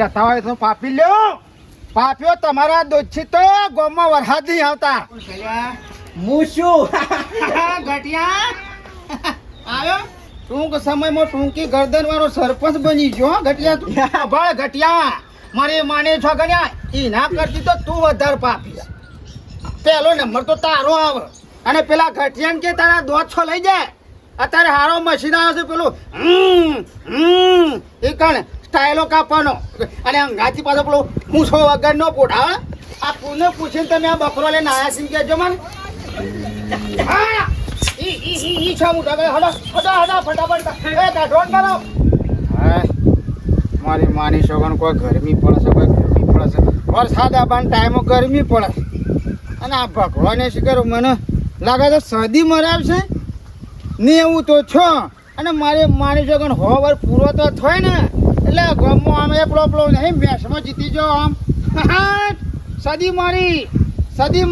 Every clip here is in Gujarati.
રહેતા હોય તો પાપી લ્યો. પાપ્યો તમારા દોછી તો ગામમાં વરસાદ નહીં આવતા. હું શું ઘટિયા આવ્યો ટૂંક સમયમાં ટૂંકી ગરદન વાળો સરપંચ બની ગયો હો ઘટિયા તું. ભાળ ઘટિયા મારી માને છો ગણ્યા ઈ ના કરતી તો તું વધારે પાપી. પહેલો નંબર તો તારો આવે અને પેલા ઘટિયાને કે તારા દોત છો લઈ જાય. અત્યારે હારો મશીન આવે છે પેલું એ કણ સ્ટાઇલો કાપવાનો અને અંગાથી પાછો પેલો મૂછો વગરનો પોઢા. આ પુને પૂછીને તમે આ બકરો લઈને આયા સિંહ કહેજો મને. હા ઈ છો મોટા ગયો હડો હડો હડો ફટાફટ એ કાઢોણ કરો. હા મારી માની છોકરાને કોઈ ગરમી પડે છે કોઈ ગરમી પડે છે. વરસાદ આવવાનો ટાઈમો ગરમી પડે અને આ ભગવાને શું કરું મને લાગે છે સદી મરાવશે ને એવું તો છો. અને મારે માની છોકરાને હોવર પૂરો તો થાય ને એટલે ગમો આમ એ પેલો નહીં મેચમાં જીતી જાઓ આમ. સદી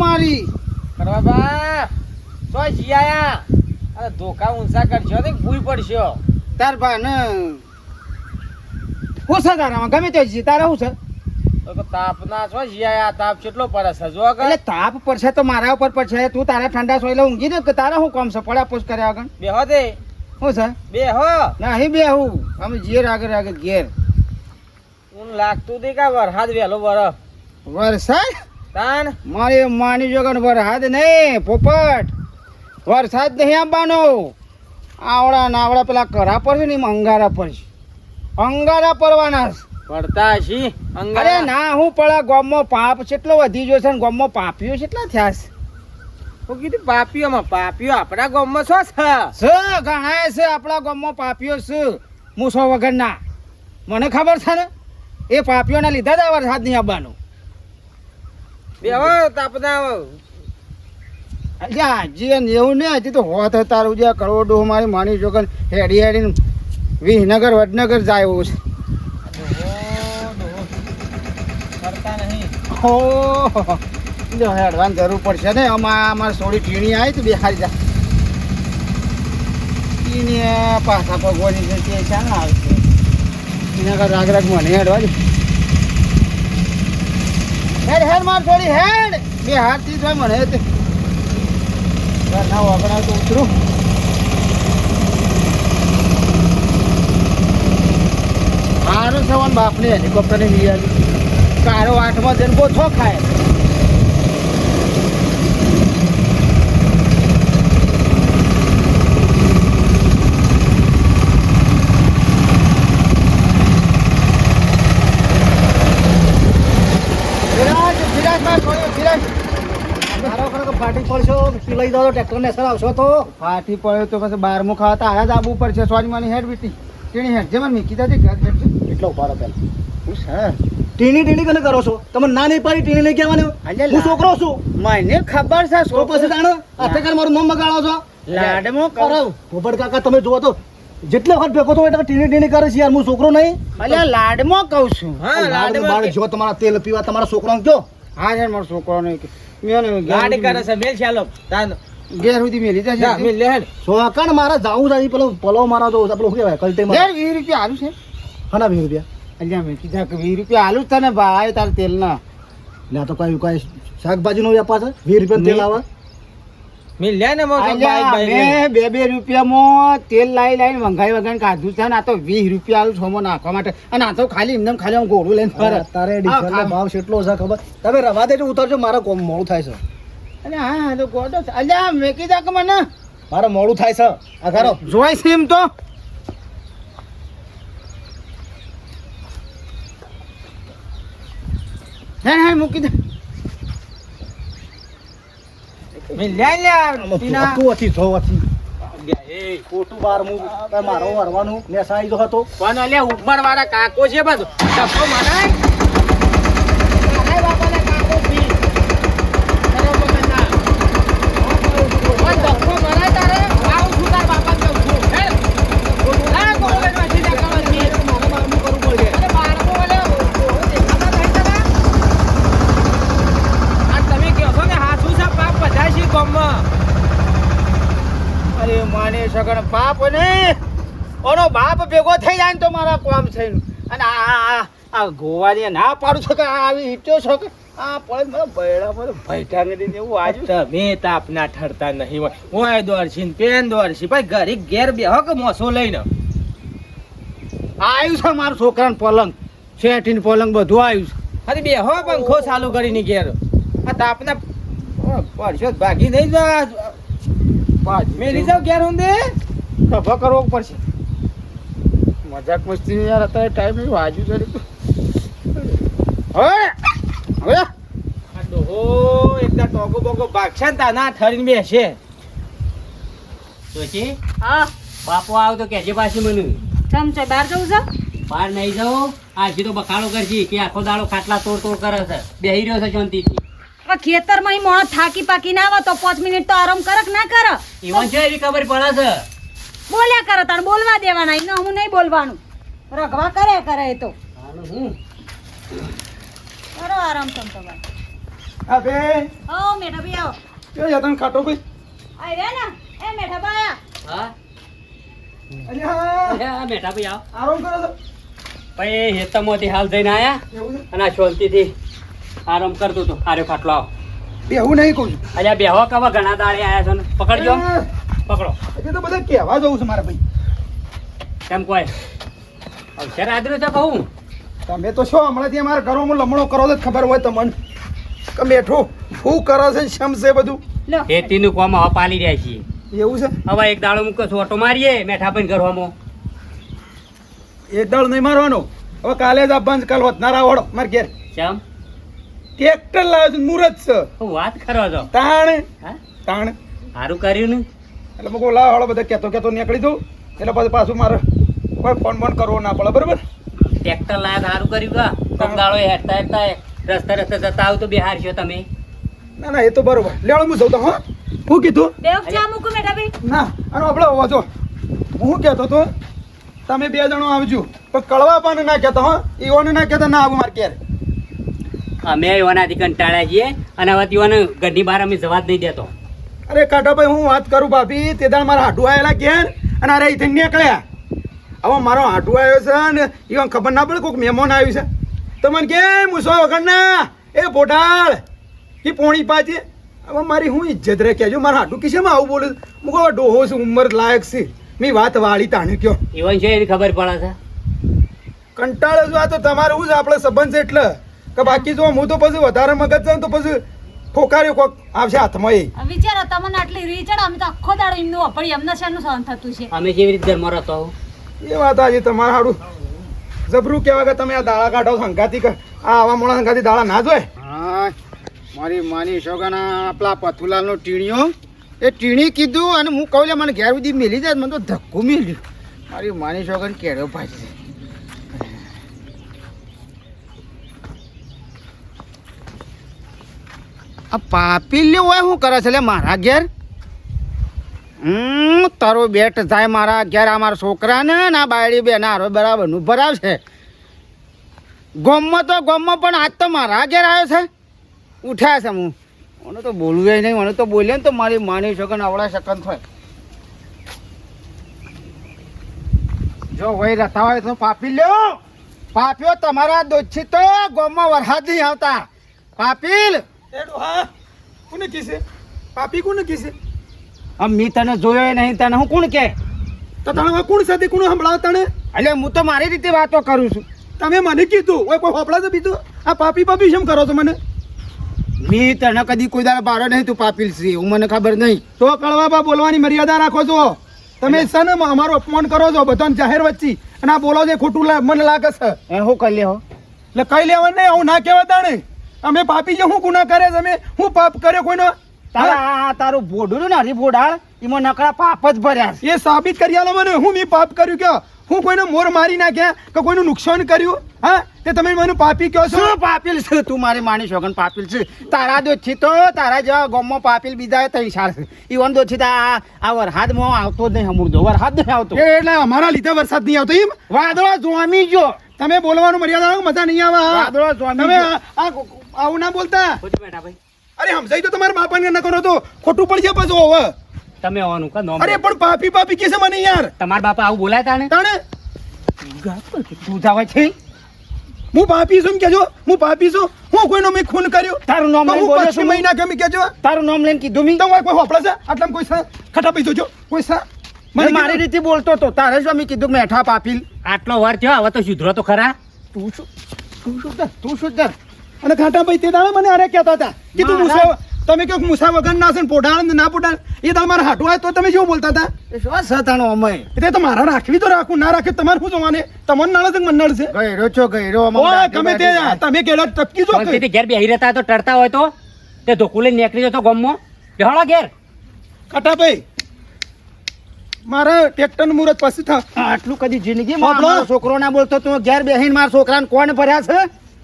મારી કરવા બા તો જીયા અરે ધોકા ઊંચા કરશો ને ભૂઈ પડશો. તાર ભા ને હું છે તારામાં ગમે તે જી તારા શું છે તો તાપ ના છો જીયા તાપ કેટલો પડે છે જો એટલે તાપ પડશે તો મારા ઉપર પડશે. તું તારા ઠંડા સોયલે ઊંઘી ને તારા શું કામ છે પડ્યા પૂછ કર્યા આગળ બેહો દે શું છે બેહો નહીં બેહું અમે ઘેર આગળ ઘેર. ઊન લાગતું દે કા વરસાદ વહેલો બરફ વરસાદ તાન મારી માની જોગણ વરસાદ નહીં પોપટ વરસાદ નહીં આવવાનો. આવડા નાવડા પેલા કરા પર છે ને એમાં અંગારા પર છે. અંગારા પડવાના છે. પડતા છી અરે ના હું પડે ગામમાં પાપ કેટલો વધી ગયો છે ને ગામમાં પાપીઓ કેટલા થયા છે. હું કીધું પાપીઓ આપણા ગામમાં શું છે ઘણા છે આપણા ગામમાં પાપીઓ છે મૂસો વગરના. મને ખબર છે ને એ પાપીઓના લીધા જ આ વરસાદ નહીં આવવાનો. બેહો તાપના હજી એવું નહીં હજી તો હોત તારું જે કરોડો મારી માની જોગન હેડી હેડીને વિસનગર વડનગર જાય એવું છે. કરતા નહીં હો જો હેડવાની જરૂર પડશે ને. અમારે થોડી ટીણી આવી તો બેહારી જા ટીણી પાછા ભગવાની છે તે ક્યાં આવશે એના કર રાગ મને હેડવા દે. હેડ માર થોડી હેડ બે હાથથી જોઈ મને ના વગણા તો ઉતરું. સારું સવાન બાપને હેલિકોપ્ટરની લઈ આવી કારો 8માં જઈને બોથો ખાય. ફાટી પડશો લઈ જાઓ ટ્રેક્ટર ને સર આવશો તો ફાટી પડ્યો તો પછી 12મું ખાવા આયા જ આબુ પડશે. સોરી માની હેડ બીટી ટીણી હેડ જે મને મીકી દાદી ઘર હેડ છે કેટલો ઉભારો પેલા હું સર ટીણી કને કરો છો તમે ના નહીં પાડી ટીણી લઈ કહેવાનું હું છોકરો છું મને ખબર છે તો પછી જાણો અત્યારે મારું નામ બગાડો છો લાડમો કરો પોપટ કાકા તમે જુઓ તો જેટલો વખત ભેગો તો એટલે ટીણી કરે છે યાર હું છોકરો નહીં અલ્યા લાડમો કહું છું. લાડ જો તમારા તેલ પીવા તમારા છોકરાને કયો હા છે મારો છોકરો નહીં ગાડી કરે છે મેલ ચાલો તાન ઘેર સુધી મેલી જશે મેલ લે સોકણ મારા જાવું જાય પેલો મારા તો પેલો શું કહેવાય કલટે ઘેર 20 રૂપિયા આલું છે. હના 20 રૂપિયા અલ્યા મેં કીધા કે 20 રૂપિયા આલું તને ભાઈ તાર તેલ ના ના તો કઈ શાકભાજી નો વ્યાપાર છે 20 રૂપિયા તેલ આવે મેલ લે ને મેં 2 રૂપિયામાં તેલ લાવી વંગાઈ વગાઈને કાઢું છે ને આ તો 20 રૂપિયા આલું છોમો નાખવા માટે અને આ તો ખાલી એમને ખાલી હું ગોળું લઈને ફરે. તારે ડીઝલનો ભાવ કેટલો છે ખબર તમે રવા દેજો ઉતરજો મારા કોમ મોડું થાય છે. અરે હા તો ગોડો છે. અલ્યા મેં કીધા કે મને મારે મોડું થાય છે આ કરો જોઈ છે એમ તો હે મૂકી દે મેં લે તું હતી જોવાથી એ ખોટું બાર હું મારો વરવાનું ને સાઈ જો હતો પણ અલ્યા ઉપર વાળા કાકો છે બધું ડબ્બો મનાય બાપાને કાકો પી બરોબર ના ડબ્બો મનાય તારે આવું છું તાર બાપા કહું છું હે આ કોલેજ માં સીધા કરવાની મારા બાપનું કરવું પડે. અરે બારમો વાલે દેખાતા નહીં તારા આ તમે કહો છો ને હાથું છે પાપ બધા છે ગામમાં. અરે માને સગણ પાપ ને ઓનો બાપ ભેગો થઈ જાય ને તો મારા કામ થયું. અને આ ગોવાની ના પાડું છો કે આ આવી ઈટો છો કે આ પડે મારા બૈડા પર ભૈટાંગે દઈને એવું આજુ તમે તાપના ઠરતા નહીં હોય ઓય દોરસી ને પેન દોરસી ભાઈ ઘરે ઘેર બેહો કે મોસો લઈને આવ્યું છે મારા છોકરાનું પલંગ શેઠીનું પલંગ બધું આવ્યું છે અરે બેહો પંખો ચાલુ કરીને ઘેર આ તાપના પરસો ભાગી નહીં જા મેલી જાવ ઘેર ઊંધે ખભા કરવો પડશે મજાક મસ્તી યાર અત્યારે ટાઈમ એવું આજુ કરી હવે હવે આ ડોહો એકદા ટોકો બોકો ભાગશે ને તાના ઠરીને બેસે જોશી હા બાપો આવ તો કેજે પાછી મને ચમ છે બહાર જવું છે બહાર નહીં જાઓ આજે તો બખાડો કરજી કે આખો દાડો ખાટલા તોડ તોડ કરે છે બેહી રહ્યો છે શાંતિથી હવે ખેતરમાં ઈ મોણો થાકી પાકી ના આવે તો 5 મિનિટ તો આરામ કરે કે ના કરે ઈવન છે એવી ખબર પડે છે બોલ્યા કરે તાણ બોલવા દેવાના ઈને હું નહીં બોલવાનું રગવા કરે એ તો હાલો હું કરો આરામ તમ તમારે હા બે ઓ મેઠા ભાઈ આવો કેવો જતન ખાટો ભાઈ આઈ રે ને એ મેઠા ભાઈ હા અહીંયા અરે આ બેઠા ભાઈ આવ આરામ કરો છો ભાઈ હેતમોથી હાલ જઈને આયા એવું છે અને આ શાંતિથી આરામ કરતો હતો આર્યો ખાટલો આવ બેહું નહીં કહું છું અલ્યા બેહો કવા ઘણા દાડે આયા છો ને પકડજો પકડો એટલે તો બધા કહેવા જવું છે મારા ભાઈ કેમ કોઈ અક્ષર આદર્યું છે કહું તમે તો શું હમણાંથી અમારા ઘરોમાં લમણો કરો તો જ ખબર હોય તમને કે બેઠો શું કરે છે શમ છે બધું લો ખેતીનું કોમ હવે પાલી રહ્યા છીએ એવું છે હવે એક દાડો મૂકો છો ઓટો મારીએ મેઠા ભાઈ ઘરમાં એક દાળ નહીં મારવાનો હવે કાલે જ આ બંધ કાલ હોત ના રાવડો માર ઘેર કેમ ટ્રેક્ટર લાવ્યો છે મુરત છે હું વાત કરો છો તાણ હા તાણ સારું કર્યું ને એટલે મૂકો લાવ હળો બધા કહેતો નીકળી દઉં એટલે પછી પાછું મારે કોઈ ફોન બોન કરવો ના પડે બરાબર ટ્રેક્ટર લાયા સારું કર્યું કા કોક દાડો હેઠતા હેઠતા રસ્તે જતા આવ તો બિહાર છો તમે ના ના એ તો બરોબર લેવડો હું જઉં તો હા શું કીધું બેવ ચા મૂકું મેઠા ભાઈ ના અને આપણે વાંચો હું કહેતો તો તમે બે જણો આવજો પણ કળવા પાને ના કહેતા હો ઈઓને ના કહેતા ના આવું મારે ઘેર અમે એવાનાથી કંટાળ્યા છીએ અને હવે તેઓને ઘરની બહાર અમે જવા જ નહીં દેતો અરે કાઢાભાઈ હું વાત કરું ભાભી તે દાડ મારા હાડું આવેલા ઘેર અને અરે અહીંથી નીકળ્યા હવે મારો હાડું આવ્યો છે ને ઈવન ખબર ના પડે કોઈક મહેમાન આવ્યું છે તો મને કે મૂસો વગરના એ બોટાળ કે પોણી પાછી હવે મારી હું ઇજ્જત રે કહેજો મારા હાડું કિસેમાં આવું બોલું હું કહો ડોહો છું ઉંમર લાયક છે મેં વાત વાળી તાણે કયો ઈવન છે એની ખબર પડે છે કંટાળે છું આ તો તમારે શું છે આપણે સંબંધ છે એટલે કે બાકી જો હું તો પછી વધારે મગજ છે ને તો પછી ઠોકાર્યો કોક આવશે હાથમાં એ વિચારો તમને આટલી રીચડ અમે તો આખો દાડો એમનું અપડી એમને શેનું સહન થતું છે અમે કેવી રીતે ઘરમાં રહેતો હોઉં? એ વાત આજે તમારે સારું જબરું કહેવાય કે તમે આ દાડા કાઢો સંગાતી આ આવા મોડા સંગાતી દાડા ના જોય હા મારી માની શોગાના આપલા પથુલાલનો ટીણીઓ એ ટીણી કીધું અને હું કહું લે મને ઘેર સુધી મેલી જાય મને તો ધક્કો મેલ્યું મારી માની શોગન કેળો પાછી આ પાપીલ્યો હોય શું કરે છે લે મારા ઘેર તારો બેટ જાય મારા ઘેર આ મારા છોકરાને ના બાયડી બેન હારો બરાબરનું ભરાવશે ગોમમાં તો ગોમમાં પણ આજ તો મારા ઘેર આવ્યો છે ઉઠ્યા છે હું મને તો બોલવું નહીં મને તો બોલે ને તો મારી માની શકન આવડા શકન થાય જો વહી રહેતા હોય તો પાપી લ્યો પાપ્યો તમારા દોછી તો ગોમમાં વરસાદ નહીં આવતા પાપીલ કોને કીશે પાપી કોને કીશે મી તને જોયો નહીં તને હું કોણ કે તો તને કોણ સાથે કોણ સંભળાવ તને એટલે હું તો મારી રીતે વાતો કરું છું તમે મને કીધું ઓય કોઈ હોપડા તો બીજું આ પાપી પાપી કેમ કરો છો મને મી તને કદી કોઈ દાડો બારો નહીં તું પાપીલ છે એવું મને ખબર નહીં તો કળવા બોલવાની મર્યાદા રાખો છો તમે છે ને અમારું અપમાન કરો છો બધાને જાહેર વચ્ચે અને આ બોલો છે ખોટું મને લાગે છે એ હું કરી લેવો એટલે કઈ લેવા નહીં હું ના કહેવા તાણે અમે પાપી છે હું ગુના કરે છે અમે હું પાપ કર્યો કોઈનો તારા તારું ભોડું ને હરી ભોડાળ એમાં નકરા પાપ જ ભર્યા એ સાબિત કરી આલો મને હું મેં પાપ કર્યું કે હું કોઈને મોર મારી નાખ્યા કે કોઈનું નુકસાન કર્યું હા તે તમે મને પાપી કહો છો પાપીલ છે તું મારી માની શોગન પાપીલ છે તારા દોથી તો તારા જેવા ગામમાં પાપીલ બીજા તઈ સાર છે ઈવન દોથી આ વરસાદમાં આવતો જ નહીં હમુરદો વરસાદ નહીં આવતો એટલે અમારા લીધે વરસાદ નહીં આવતો એમ વાદળો જોમી જો તમે બોલવાનું મર્યાદા મજા નહીં આવે વાદળો જોમી તમે આવું ના બોલતા બેઠા ભાઈ અરે સમજાઈ તો તમારા બાપાને ન કરો તો ખોટું પડશે પાછું હવે તમે આવવાનું કા નોમ અરે પણ પાપી પાપી કેસે મને યાર તમારા બાપા આવું બોલાય તાને તાણે તું જાવે છે હું પાપી છું એમ કહેજો. હું પાપી છું. હું કોઈનો મેં ખૂન કર્યો. તારું નામ તો લઈને હું બોલ્યો પશ્ચિમ છું મહિના કેમ કહેજો. તારું નામ લઈને કીધું મી તો કોઈ હોપડા છે આટલામાં કોઈ સા ખટા પૈસો જો કોઈ સા મને મારી રીતે બોલતો તો તારે જ અમે કીધું કે મેઠા પાપીલ આટલો વાર થયો હવે તો સુધરો તો ખરા. તું શું દર તું શું દર અને ખાટા ભાઈ તે દાડે મને અરે કહેતા હતા કે તું મુસા તમે કહો મુસા વગર ના છે ને પોઢાણ ને ના પોઢાણ એ દાડે મારા હાટું આવે તો તમે જેવું બોલતા હતા એ શું સતાણો અમે એટલે તો મારા રાખવી તો રાખું ના રાખે તમારે શું જોવાને તમને નળ છે કે મને નળ છે ગયરો છો ગયરો ઓય ગમે તે તમે કેલા ટપકી જો શાંતિથી ઘેર બેહી રહેતા તો ટરતા હોય તો તે ધોકું લઈને નીકળી જતો ગામમાં બેહળો ઘેર. ખાટા ભાઈ મારા ટ્રેક્ટર નું મુહૂર્ત પછી થા આટલું કદી જિંદગી બાપડો. મારો છોકરો ના બોલતો તું ઘેર બેહીને મારા છોકરાને કોણ ભર્યા છે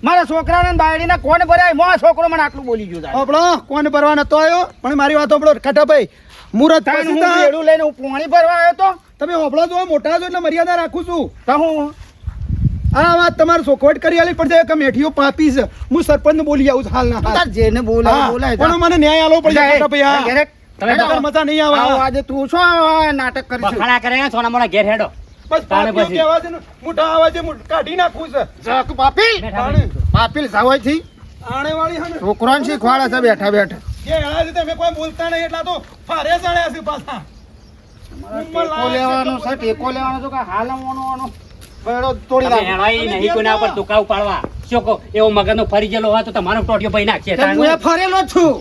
મારા છોકરાને બાયડીને કોણ ભર્યા મારો છોકરો મને આટલું બોલી ગયો તારે. આપણો કોણ ભરવા નતો આવ્યો પણ મારી વાત આપણો ખાટા ભાઈ મુહૂર્ત તારે પછી હું થા બેડું લઈને હું પોણી ભરવા આવ્યો તો તમે હોબળો જો મોટા છો એટલે મર્યાદા રાખું છું તો હું આ વાત તમારે સોખવટ કરી આલી પડશે કે મેઠીઓ પાપી છે હું સરપંચ બોલી આવું છું હાલના હાલ. તાર જેને બોલાય હા, બોલાય પણ મને ન્યાય આલવો પડશે ખાટા ભાઈ હા. ઘેરે તમે વગર મજા નહીં આવે આવો આજે તું છો આ નાટક કરી છે બખાડા કરે સોના મોના ઘેર હેડો. બસ તાણે પાપીઓ પછી. કહેવા છે ને મોટા અવાજે કાઢી નાખું છે જક પાપીલ તાણે પાપીલ સાવય થી આણે વાળી હે ને છોકરાને શીખવાડે છે બેઠા બેઠા કે એના છે તમે કોઈ બોલતા નહીં એટલા તો ફારે ચડ્યા છે પાછા ટેકો લેવાનો છે ટેકો લેવાનો છે કે હાલવાનો બેડો તોડી તમે નાખો હેડોય નહીં કોઈના ઉપર દુકાવ પાડવા. શું કહો એવો મગજનો ફરી ગયેલો હોય તો તમારો ટોટિયો ભાઈ નાખશે. તે હું એ ફરેલો જ છું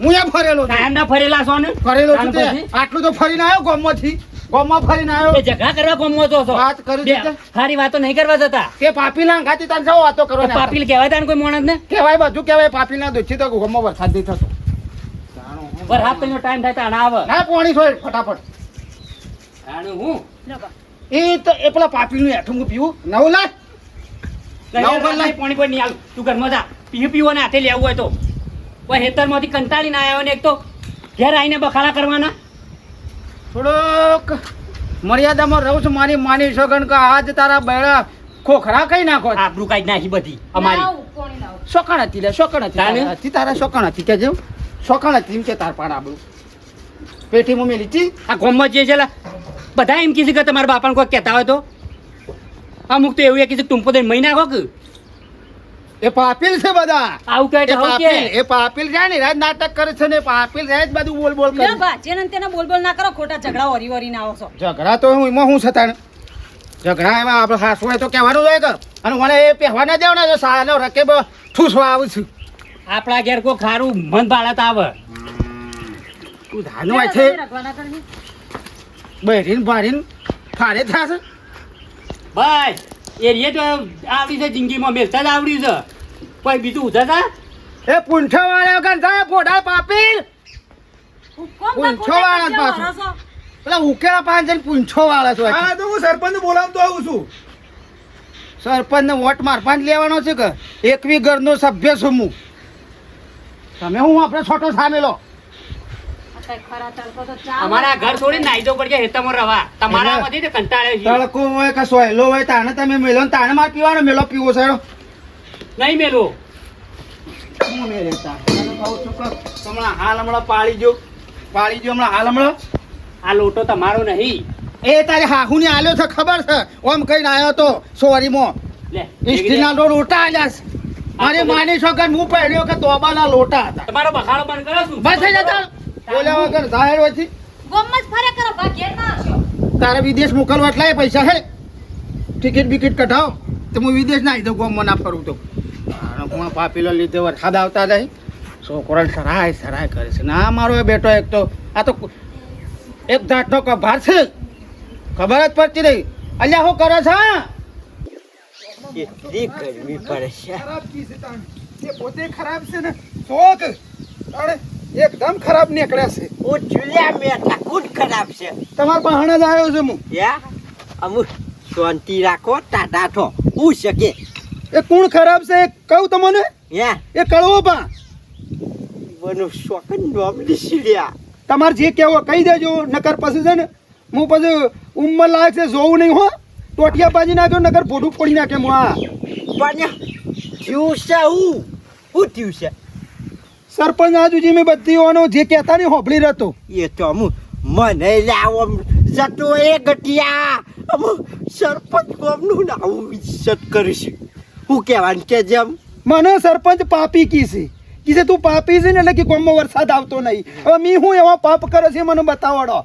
હું એ ફરેલો છું કાયમ ના ફરેલા છો ને ફરેલો છું તાણ તે પછી? આટલું તો ફરીને આવ્યો ગામમાંથી ગામમાં ફરીને એ આવ્યો જગા કરવા ગમવો તો છો. વાત કરી બે દીધા. સારી વાતો નહીં કરવા જતા. તે પાપીલા અંગાથી તાર જાઓ વાતો કરો ને પાપીલ કહેવાય તાને કોઈ માણસ ને કહેવાય બધું કહેવાય પાપીના દુઃખી તો ગામમાં વરસાદ નહીં થતો પર હાથ પેલો ટાઈમ થાય તાણ આવે. ના પોણી સોય ફટાફટ તાણ હું લો બા. એ તો એ પેલા પાપીનું હેઠું હું પીવું 9 લાખ નહીં, નહીં, પાણી કોઈ નહીં આલું. તું ઘરમાં જા. પીવો ને હાથે લેવું હોય તો કોઈ હેતરમાંથી કંટાળીને આવ્યો ને એક તો ઘેર આવીને બખાડા કરવાના. થોડોક મર્યાદામાં રહું છું મારી માની સગન કે આજ તારા બેડા ખોખરા કઈ નાખો આબરૂ કાઢી નાખી બધી અમારી. લાવ, કોણી લાવ. શોકણ હતી લે શોકણ હતી તાને? તારા હતી તારા શોકણ હતી કે જેમ શોકણ હતી એમ કે તાર પાડ આબડું પેટીમાં મેલી હતી આ ગામમાં જે છે લા, બધા એમ કીધું કે તમારા બાપાને કોઈ કહેતા હોય તો અમુક તો એવું કીધું ટૂંપો દઈને મહી નાખો કે એ પાપીલ છે બધા આવું કહે એ તો હું પાપીલ કે એ પાપીલ જાય ને રાજ નાટક કરે છે ને પાપીલ જાય જ બધું બોલ બોલ લો કરે બા, જેને તેને બોલ બોલ ના કરો, ખોટા ઝઘડા ઓરી ઓરી ના આવો છો. ઝઘડા તો હું એમાં હું છતાં ઝઘડા એમાં આપણે હાસુ હોય તો કહેવાનું હોય કે અને મને એ પહેવા ના દેવાના જો સાનો રકેબ ઠૂસવા આવું છું આપણા ઘેર કોઈ ખારું મન ભાડત આવે. તું ધાનો હોય છે રગવાના કરી. બહેરીન ભારીન ફારે થશે ભાઈ એ રીએ તો આવડી છે જિંદગીમાં મેલતા જ આવડ્યું છે. કોઈ બીજું ઉધા હતા એ પૂંછો વાળા વગર થાય પોઢા પાપીલ હુકમ પૂંછો કા વાળા ખોટા પાછું. વરસો. પેલા ઉકેલા પાંચ જણ પૂંછો વાળા છો હા તો હું સરપંચ બોલાવતો આવું છું સરપંચ ને વોટ મારપાન લેવાનો છે કે એકવી ઘરનો સભ્ય છું હું તમે હું આપણે છોટો સામેલો આ કઈ ખરા તડકો તો ચાલે. અમારા ઘર છોડીને નાહી જવું પડશે હેતરમાં રવા. તમારા માંથી તો કંટાળે છે. તડકો હોય કે સોયલો હોય તાને તમે મેલો ને તાને માર પીવાનો મેલો પીવો છે નહીં મેલું. હું મેલે તાને. તને કહું છું કે હમણાં હાલ હમણાં પાળી જો હમણાં હાલ હમણાં આ લોટો તમારો નહીં. એ તારે હાહુને આલ્યો છે ખબર છે ઓમ કહીને આવ્યો તો સોરીમાં લે સ્ટીલના લોટા આલ્યા છે મારી માની છોકર હું પહેર્યો કે તોબાના લોટા હતા તમારો બખાડો બંધ કરો છું. બસ થઈ જતા બોલ્યા વગર જાહેર હોયથી ગોમમાં જ ફરે કરો, બા ઘેર ના આવશો. તારે વિદેશ મોકલવા એટલાય પૈસા હે ટિકિટ બિકિટ કઢાવ તો હું વિદેશ ના દઉં ગોમમાં ના ફરું તો હું પાપીલો લીધે વરસાદ આવતા જાય છોકરાને સરાય કરે છે ના મારો એ બેટો એક તો આ તો એક જાતનો કભાર છે ખબર જ પડતી નહીં અલ્યા શું કરે છે ખરાબ કી છે તાણ. એ પોતે ખરાબ છે ને શોખ તાણે એકદમ ખરાબ નીકળ્યા છે તમારા બહાણા જ આવ્યો છે હું શાંતિ રાખો ટાટા થો હું શકે એ કોણ ખરાબ છે એ કહું તમને એ કળવો પા બનું શોખન નોમ લીધ્યા તમારે જે કહેવો કહી દેજો નકર પછી છે ને હું પછી ઉંમર લાયક છે જોવું નહીં હો ટોટિયા બાજી નાખ્યો નકર ભોડું ફોડી નાખે હું આ પણ થયું છે હું થયું છે સરપંચ આજુજી મેં બધી ઓનો જે કહેતા ને હોભળી રહેતો એ તો હું મને લાવો જતો એ ગટિયા સરપંચ કોમનું આવું ઇજ્જત કરીશું હું કહેવાનું કે જેમ મને સરપંચ પાપી કીશે તું પાપી છે ને એટલે કે ગામમાં વરસાદ આવતો નહીં. હવે મી હું એવા પાપ કરે છે મને બતાવડો.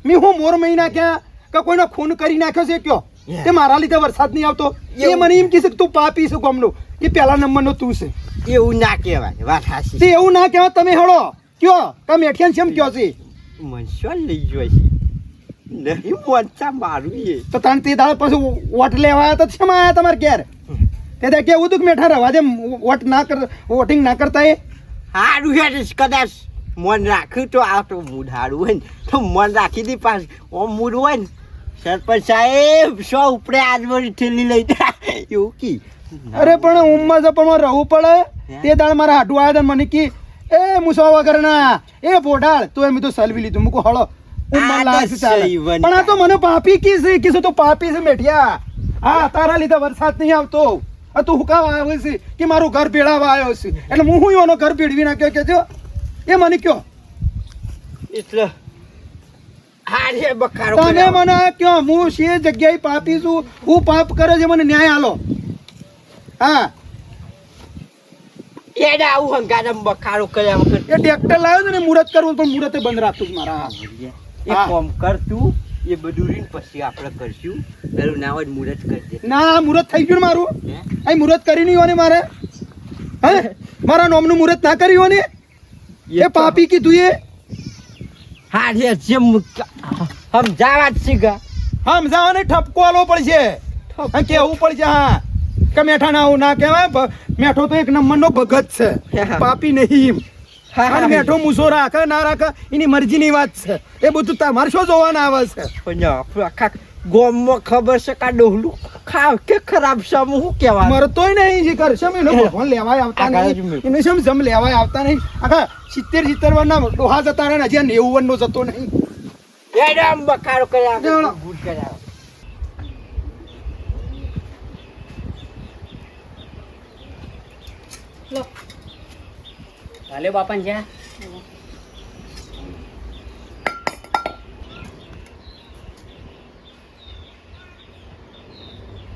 મી હું મોર મહી નાખ્યા કે કોઈનો ખૂન કરી નાખ્યો છે કયો તે મારા લીધે વરસાદ નહીં આવતો? એ મને એમ કીધું કે તું પાપી છે ગામનો, એ પહેલા નંબરનો તું છે. એવું ના કહેવાય, વાત હાચી. તે એવું ના કહેવાય. તમે હેડો કયો કા મેઠિયાન કેમ કયો છે? મનસો લઈ જોઈ છે નહીં મોનસા મારું એ તો તને તે દાળ પછી વોટ લેવા આવ્યા તો શેમાં આવ્યા તમારે ઘેર? તે દા કેવું હતું કે મેઠા રવા દે, વોટિંગ ના કરતા એ હારું હેડીશ. કદાચ મન રાખ્યું તો આ તો મૂડ હારું હોય ને તો મન રાખી દી પાછું. ઓમ મૂડ હોય ને સરપંચ સાહેબ સો ઉપડે આજવરી ઠેલી લઈ જા એવું કી. અરે પણ ઉમમાં જપણમાં રહેવું પડે. તે દાળ મારા હાટું આવ્યા હતા મને કી એ મુસો વગરના એ પોઢાળ તો એમ તો સલવી લીધું મૂકો હળો ઉમમાં લાગે ચાલે. પણ આ તો મને પાપી કીધું તો પાપી છે મેઠિયા. હા તારા લીધે વરસાદ નહીં આવતો. તું હુકાવા આવ્યો છે કે મારું ઘર ભેળાવા આવ્યો છે એટલે હું એનો ઘર ભેળવી નાખ્યો કે જો એ મને કયો એટલે હારે બકારો તમે મને કયો હું છે જગ્યાએ પાપી છું, હું પાપ કરે છે મને ન્યાય આલો. હા એને આવું હંગારમ બકારો કર્યા વગર એ ટ્રેક્ટર લાવ્યો છે ને મુહૂર્ત કરવું પણ મુહૂર્તે બંધ રાખતું જ મારા. એ કોમ કર તું એ બધું રીન પછી આપણે કરશું. પેલું ના હોય મુહૂર્ત કરજે. ના મુહૂર્ત થઈ ગયું ને મારું. અહીં મુહૂર્ત કરી નહીં હોય ને મારે. હે મારા નોમનું મુહૂર્ત ના કર્યું હોય ને એ પાપી કીધું એ હારે જેમ સમજાવા જ શીખા. સમજાવવાને ઠપકો આલવો પડશે, કેવું પડશે. હા કે મેઠા ના આવું ના કહેવાય. મેઠો તો એક નંબરનો ભગત છે, પાપી નહીં. અને મેઠો મૂસો રાખે ના રાખે એની મરજીની વાત છે. એ બધું તમારે શું જોવાના આવે છે? પણ આખા ગોમમાં ખબર છે કે ડોહલું ખાવ કે ખરાબ છે હું કહેવાનું. મરતોય નહીં જે કરશે એનો ભગવાન લેવાય આવતા નહીં, એને શેમ જમ લેવાય આવતા નહીં. આખા 70 વર્ષના ડોહા જતા રહે ને હજી 90 વર્ષનો જતો નહીં. એને આમ બકારો કર્યા ભૂત કર્યા. લો હાલે બાપા જા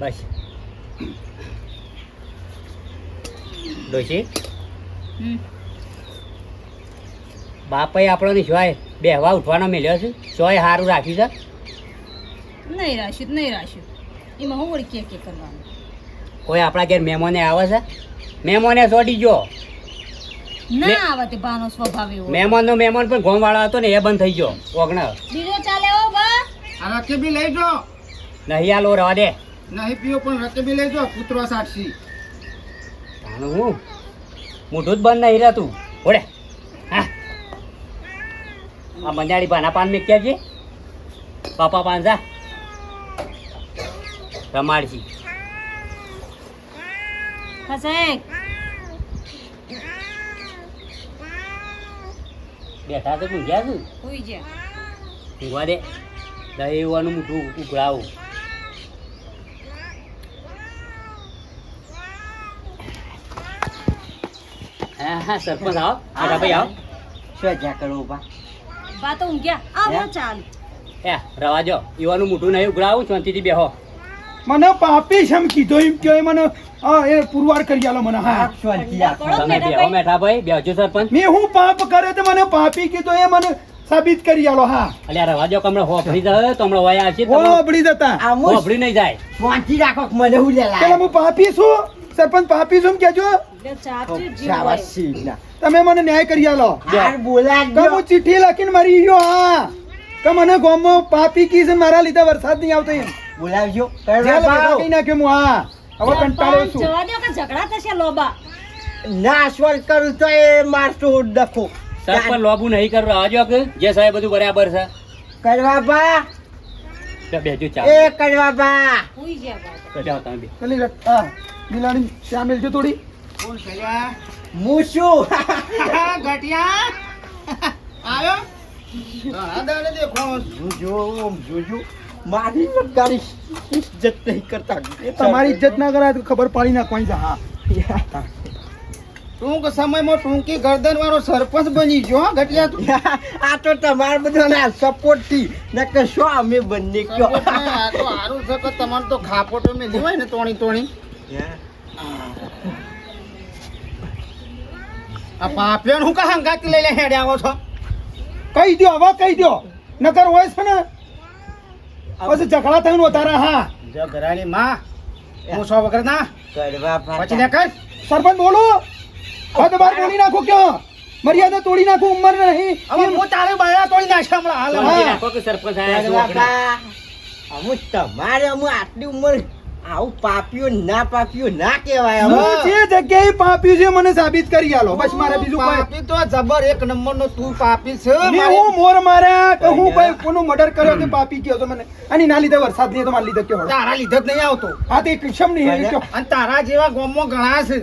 બસ ડોશી બાપાએ આપણને શોય બેહવા ઉઠવાનો મેલ્યો છે, શોય સારું રાખ્યું છે. નહીં રાખ્યું એમાં હું ઓળખીએ કે કરવાનું. કોઈ આપણા ઘેર મહેમાને આવે છે, મહેમાને છોડી ગયો. ના આવે તે બાનો સ્વભાવ એવો. મહેમાન પણ ગોમ વાળો હતો ને એ બંધ થઈ ગયો. ઓગણા બીજો ચાલે હો બા. આ રકેબી લઈ જો. નહીં આલો રવા દે. નહીં પીવો પણ રકેબી લઈ જો. કૂતરો સાક્ષી તાનું હું મોઢું જ બંધ નહીં રહેતું. ઓડે હા આ બંજાડી ભાના પાન મેં ક્યાં છે પાપા પાન જા રમાડશી ખસેક બેઠા તો ઊંઘ્યા છું. હોઈ જા. ઊંઘવા દે દહીવાનું મોઢું ઉઘડાવું. હા હા સરપંચ આવો. આડા ભાઈ આવો. શું જ્યાં કરો બા બા તો ઊંઘ્યા. આવો ચાલ. એ રવા જો ઈવાનું મોઢું નહીં ઉઘડાવું. શાંતિથી બેહો. મને પાપી શેમ કીધો એમ કે મને એ પુરવાર કરી આલો મને. હા તમે બેહો મેઠા ભાઈ બેહજો સરપંચ. મેં હું પાપ કરે તો મને પાપી કીધો એ મને સાબિત કરી આલો. હા અલ્યા રવા જો કમળો હોફરી જાય તો હમણાં વયા છે ઓ બળી જતા હોફરી નહીં જાય. શાંતિ રાખો કે મને હું પેલા લેલા હું પાપી છું, સરપંચ પાપી છું એમ કેજો. એટલે ચાચી જીવ હોય. શાબાશી ના તમે મને ન્યાય કરી આલો. હાર બોલા કે હું ચિઠ્ઠી લખીને મરી ગયો. હા કે મને ગામમાં પાપી કી છે મારા લીધે વરસાદ નહીં આવતો એમ બોલાવજો જેલ બેઠા કહી નાખ્યો હું. હા હવે કંટાળ્યો સરપંચ છું. જવા દો કે ઝઘડા થશે લોબા. ના સ્વર કરું તો એ મારતો ડખો સરપંચ લોબુ નહીં કરું. રવા જો કે જે સાહેબ બધું બરાબર છે. કરવા બા બેહજો એ ચાલ. કરવા બા હોઈ જા બા. જાઓ તમે બે. પેલી હા મિલાની શ્યા મેલજો થોડી. કોણ છે લ્યા? હું શું ગટિયા આવ્યો. ઘણા દાડે દેખો. જોજો મારી ગાડી ઇજ્જત નહીં કરતા એ તમારી ઇજ્જત ના કરાય તો ખબર પાડી નાખવાની છે. હા ટૂંક સમયમાં ટૂંકી ગરદન વાળો સરપંચ બની ગયો હો ગટિયા તું. આ તો તમારા બધાના સપોર્ટ થી નકર શું અમે બંને કયો આ તો હારું છે કે તમારે તો ખાપોટો મેલી હોય ને તોણી તોણી. આ પાપિયાને હું કાં હંગાતી લઈને હેડે આવો છો કહી દ્યો હવે કહી દ્યો નકર હોય છે ને પછી ઝઘડા થઈને વધારે હા જગરાની માં હું સો વગર ના કરવા પછી ને કર સરપંચ બોલો હવે બાર બોલી નાખો ક્યાં મર્યાદા તોડી નાખો ઉંમર નહીં હવે હું તારે બાયા તોડી નાખ્યા હમણાં હાલ સમજી રાખો કે સરપંચ આયા છો આપણે. અમુ તમારે અમુ આટલી ઉંમર આવું પાપીઓ ના કહેવાય હું જે જગ્યાએ પાપ્યું છે મને સાબિત કરી આલો બસ મારે બીજું કોઈ પાપી તો જબર એક નંબર નો તું પાપી છે મેં હું મોર માર્યા કે હું કોઈ કોનું મર્ડર કર્યો તે પાપી કયો તો મને અને ના લીધે વરસાદ નહીં તો મારા લીધે કયો તારા લીધે જ નહીં આવતો હા તે કિશમ નહીં કયો અને તારા જેવા ગામમાં ઘણા છે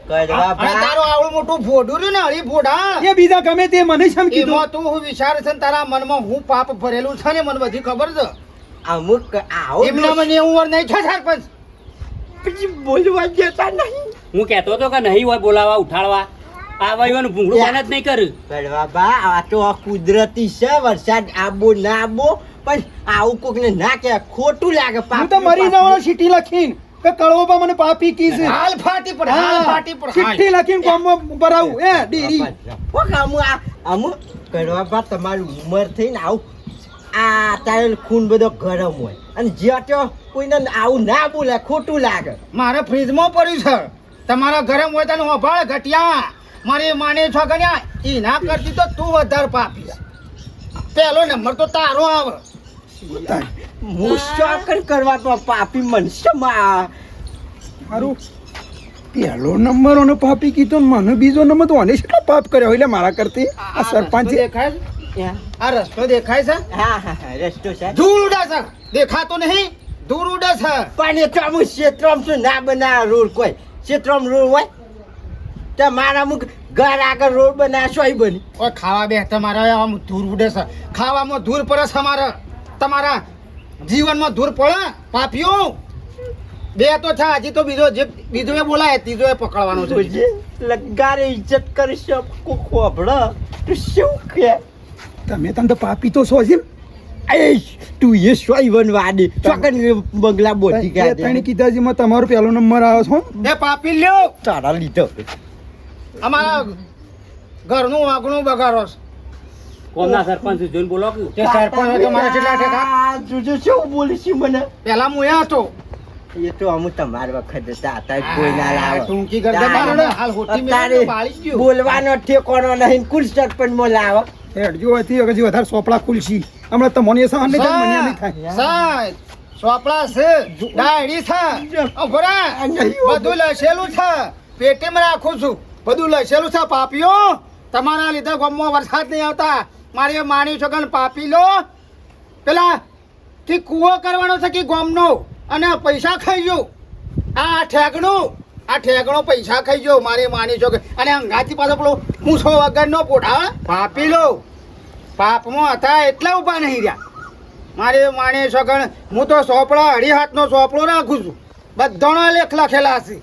કરવા અને તારો આવડું મોટું ભોડું રહ્યું ને હળી ભોડા એ બીજા ગમે તે મને શમ કીધું એમાં તું હું વિચાર છે ને તારા મનમાં હું પાપ ભરેલું છે ને મને બધી ખબર છે અમુક આવો એમના મને એવું વાર નહીં છે સરપંચ પછી બોલવા જતા નહીં હું કહેતો હતો કે નહીં હોય બોલાવા ઉઠાડવા આ વહીવાનું ભૂંગળું પાન જ નહીં કર્યું. કરવા બા આ તો કુદરતી છે વરસાદ આબો ના આબો પણ આવું કોકને ના કે ખોટું લાગે હું તો મરી જવાનો ચીઠી લખીને કે કળવોબા મને પાપી કી છે હાલ ફાટી પડ હાલ ફાટી પડ હાલ. ચીઠ્ઠી લખીને ગામમાં ભરાવું એ ડેરી અમુક કરવા બા તમારી ઉંમર થઈને આવું આ તારે ખૂન બધો ગરમ હોય અને જ્યાં ત્યાં કોઈને આવું ના બોલે ખોટું લાગે મારે ફ્રીજમાં પડ્યું છે તમારા ઘરે હોય તને હોભાળ ઘટિયા મારી માને છો ગણ્યા ઈ ના કરતી તો તું વધારે પાપી છે. પહેલો નંબર તો તારો આવે મુસાફર કરવા તો પાપી મનશે મારું પહેલો નંબર ઓનો પાપી કીધો ને મને બીજો નંબર તો ઓને કેટલો પાપ કર્યો એટલે મારા કરતી આ સરપંચ દેખાય છે? આ રસ્તો દેખાય છે હા રસ્તો છે ધૂળ ઉડે છે દેખાતો નહીં ધૂળ ઉડે છે પણ એ તો અમુક ક્ષેત્રમાં શું ના બનાવે રોડ કોઈ ક્ષેત્રમાં રોડ હોય તો મારા અમુક ઘર આગળ રોડ બનાવે સોય બની ઓય ખાવા બે તમારા આમ ધૂળ ઉડે છે ખાવામાં ધૂળ પડે છે તમારા જીવનમાં ધૂળ પડે પાપીઓ બે તો છે હજી તો બીજો એ બોલાય ત્રીજો એ પકડવાનો છે જોજે લગારે ઇજ્જત કરી શકો ખોભડો તું શું કે તમે તને તો પાપી તો છો છે એ તું એ સોય બનવાડી ચોકન બંગલા બોધી એ તને કીધાજીમાં તમારો પહેલો નંબર આવ્યો છો એ પાપી લ્યો તારા લીધો અમારા ઘરનું વાગણું બગાડો છે કોમના સરપંચ જોઈને બોલો કે તે સરપંચ હોય તો મારા કેટલા ઠેકા જોજો શું બોલીશ મને પેલા હું એ હતો એ તો અમુક તમારી વખત હતા અત્યારે કોઈ ના લાવે ટૂંકી ગરદન મારો હાલ હોટી મેં અત્યારે બાળી ગયો બોલવાનો ઠેકોનો નહીં કુલ સરપંચ માં લાવો હેડજો હતી હજી વધારે સોપડા ખુલશી હમણાં તમને સહન નહીં થાય મને નહીં થાય સાહેબ સોપડા છે ડાયરી છે ભરા બધું લસેલું છે પેટીમાં રાખું છું બધું લસેલું છે પાપીઓ તમારા લીધે ગામમાં વરસાદ નહીં આવતા મારી માની છોકન પાપી લો પેલા કે કૂવો કરવાનો છે કે ગામનો અને પૈસા ખાઈ જો આ ઠેકણો પૈસા ખાઈ જો મારી માની છોકન અને અંગાથી પાછો પેલો મૂછો વગરનો પોઢા પાપી લો પાપમાં હતા એટલા ઊભા નહીં રહ્યા મારે માણે સગણ હું તો સોપડા અઢી હાથનો સોપડો રાખું છું બધાનો લેખ લખેલા છે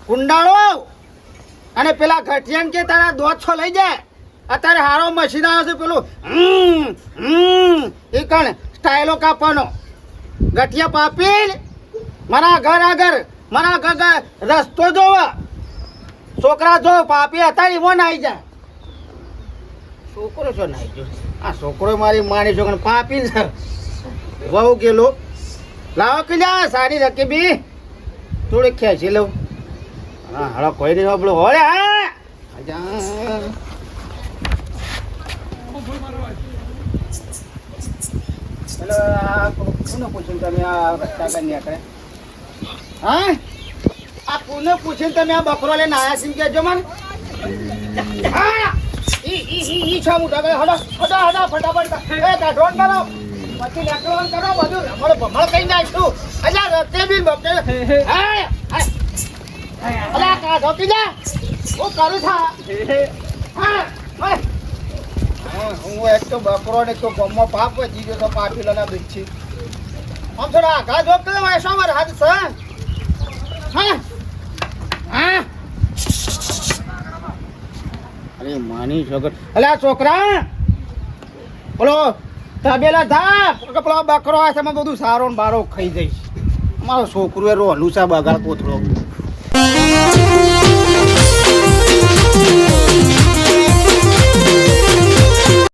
કુંડાળો અને પેલા ઘટિયાન કે તારા દોત છો લઈ જાય અત્યારે હારો મશીન આવે છે પેલું એ કણ સ્ટાઇલો કાપવાનો ગઠિયા પાપી મારા ઘર આગળ મારા ઘર રસ્તો જોવા છોકરા જો પાપી હતા એમાં નાઈ જાય છોકરો છો નાઈ જો આ છોકરો મારી માની છોકરો પાપી છે વહુ ગયેલો લાવો કે જા સારી રકી બી થોડી ખેંચી લઉં હા હળો કોઈ નહીં આપણું હોળે હા કોને પૂછીને તમે આ બકરો લઈને આયા સિંહ કેજો મને ઈ છો મોટા ગયો હડો ફટાફટ એ કાઢોન કરો પછી લેકડોન કરો બધું રમણ ભમણ કઈ નાખ્યું અલ્યા રસ્તે બી બકે અલ્યા કાઢો કીધા હું કરું થા હું એક તો બકરો ને એક તો ગમો પાપ જીજો તો પાટીલાના બીછી આમ થોડા આઘા જોક તો એસો માર હાથ છે હા અરે માની છોકર અલ્યા છોકરા બોલો તબેલા થા પેલો બકરો આ છે બધું સારો ને બારો ખાઈ જઈશ મારો છોકરો એ રોલું છે બગાડ કોથળો